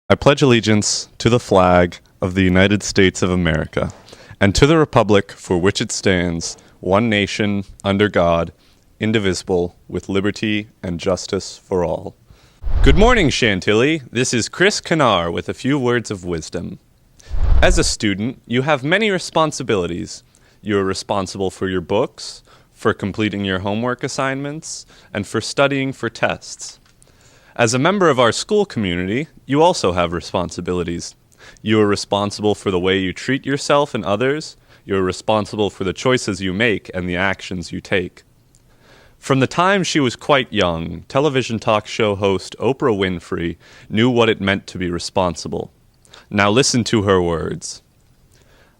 I pledge allegiance to the flag of the United States of America and to the republic for which it stands, one nation, under God, indivisible, with liberty and justice for all. Good morning, Chantilly. This is Chris Canar with a few words of wisdom. As a student, you have many responsibilities. You are responsible for your books, for completing your homework assignments, and for studying for tests. As a member of our school community, you also have responsibilities. You are responsible for the way you treat yourself and others. You are responsible for the choices you make and the actions you take. From the time she was quite young, television talk show host Oprah Winfrey knew what it meant to be responsible. Now listen to her words.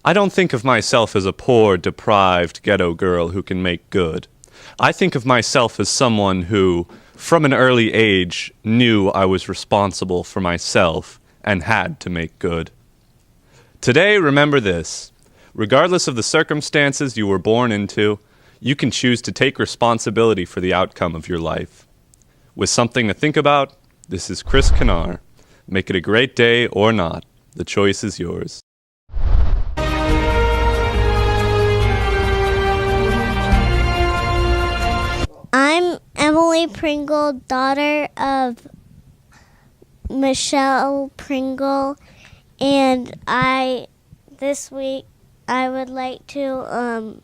I don't think of myself as a poor, deprived ghetto girl who can make good. I think of myself as someone who, from an early age, knew I was responsible for myself and had to make good. Today, remember this. Regardless of the circumstances you were born into, you can choose to take responsibility for the outcome of your life. With something to think about, this is Chris Canar. Make it a great day or not. The choice is yours. I'm Emily Pringle, daughter of Michelle Pringle, and this week I would like to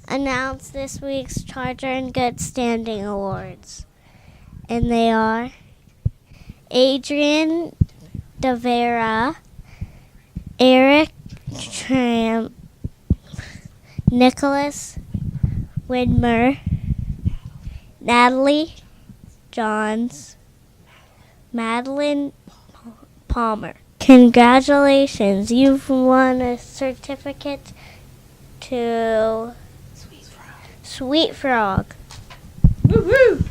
announce this week's Charger and Good Standing Awards. And they are Adrian DeVera, Eric Tramp, Nicholas Widmer, Natalie Johns, Madeline Palmer. Congratulations, you've won a certificate to Sweet Frog. Woo-hoo!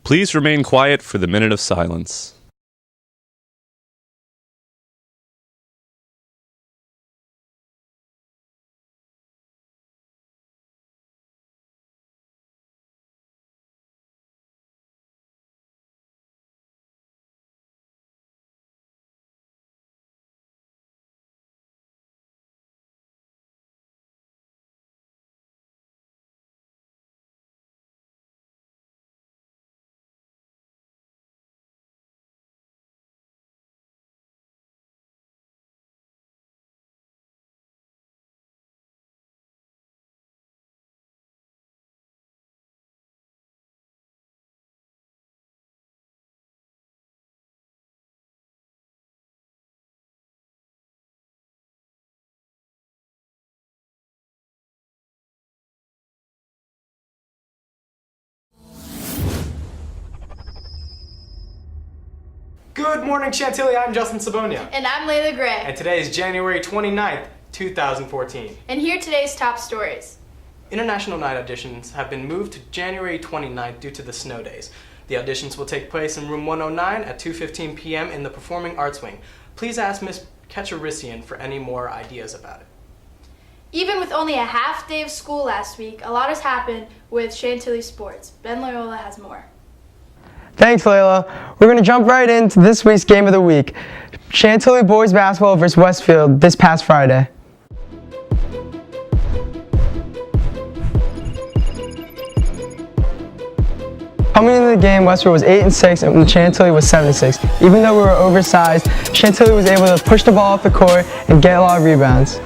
Please remain quiet for the minute of silence. Good morning, Chantilly. I'm Justin Sabonia. And I'm Layla Gray. And today is January 29th, 2014. And here are today's top stories. International night auditions have been moved to January 29th due to the snow days. The auditions will take place in room 109 at 2:15 p.m. in the Performing Arts Wing. Please ask Ms. Ketcherissian for any more ideas about it. Even with only a half day of school last week, a lot has happened with Chantilly sports. Ben Loyola has more. Thanks, Layla. We're going to jump right into this week's game of the week. Chantilly boys basketball versus Westfield this past Friday. Coming into the game, Westfield was 8-6 and Chantilly was 7-6. Even though we were oversized, Chantilly was able to push the ball off the court and get a lot of rebounds.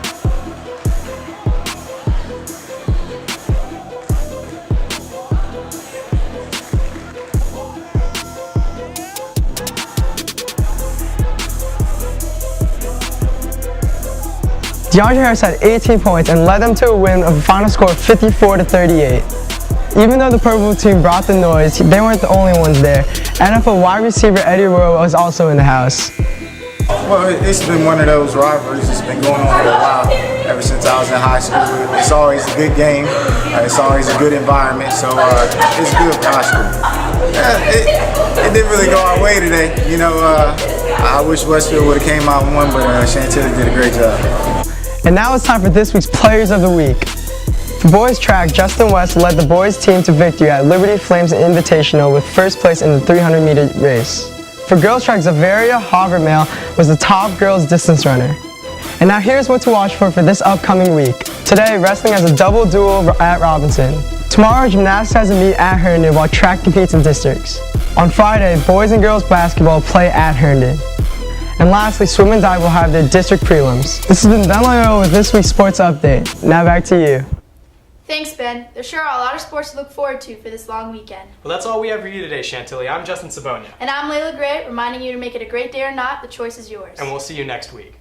DeAndre Harris had 18 points and led them to a win of a final score of 54-38. Even though the Purple team brought the noise, they weren't the only ones there. NFL wide receiver Eddie Rowe was also in the house. Well, it's been one of those rivalries that's been going on for a while, ever since I was in high school. It's always a good game. It's always a good environment, so it's good for high school. It didn't really go our way today. You know, I wish Westfield would have came out and won, but Chantilly did a great job. And now it's time for this week's Players of the Week. For boys track, Justin West led the boys team to victory at Liberty Flames Invitational with first place in the 300-meter race. For girls track, Zavaria Havermale was the top girls distance runner. And now here's what to watch for this upcoming week. Today, wrestling has a double duel at Robinson. Tomorrow, gymnastics has a meet at Herndon while track competes in districts. On Friday, boys and girls basketball play at Herndon. And lastly, swim and dive will have their district prelims. This has been Ben Loyola with this week's sports update. Now back to you. Thanks, Ben. There sure are a lot of sports to look forward to for this long weekend. Well, that's all we have for you today, Chantilly. I'm Justin Sabonia. And I'm Layla Gray, reminding you to make it a great day or not, the choice is yours. And we'll see you next week.